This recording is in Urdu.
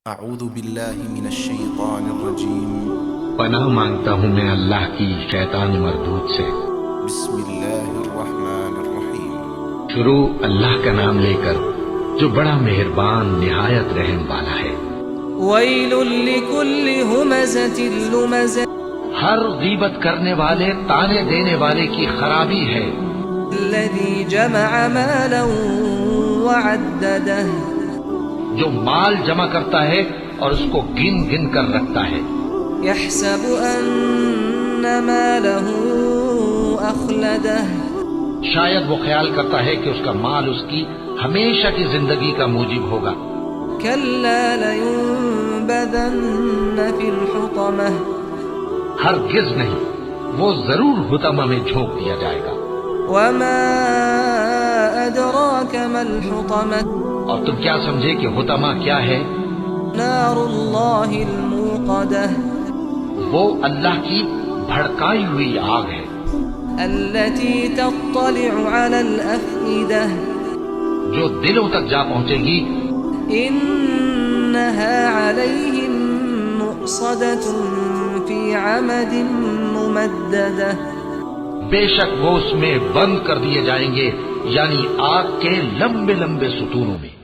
اعوذ باللہ من الشیطان الرجیم پناہ مانگتا ہوں میں اللہ کی شیطان مردود سے۔ بسم اللہ الرحمن الرحیم۔ شروع اللہ کا نام لے کر جو بڑا مہربان نہایت رحم والا ہے۔ ویل لکل ہمزۃ لمزۃ، ہر غیبت کرنے والے تانے دینے والے کی خرابی ہے۔ الذی جمع مالا وعددہ، جو مال جمع کرتا ہے اور اس کو گن گن کر رکھتا ہے۔ یحسب ان مالہ اخلدہ، شاید وہ خیال کرتا ہے کہ اس کا مال اس کی ہمیشہ کی زندگی کا موجب ہوگا۔ کلا لینبذن فی الحطمہ، ہرگز نہیں، وہ ضرور حطمہ میں جھونک دیا جائے گا۔ وما ادراک ما الحطمہ، اور تم کیا سمجھے کہ حطمہ کیا ہے؟ نار اللہ الموقدہ، وہ اللہ کی بھڑکائی ہوئی آگ ہے، التي تطلع على الأفئدة، جو دلوں تک جا پہنچے گی۔ إنها عليهم مؤصدة في عمد ممددة، بے شک وہ اس میں بند کر دیے جائیں گے، یعنی آگ کے لمبے لمبے ستونوں میں۔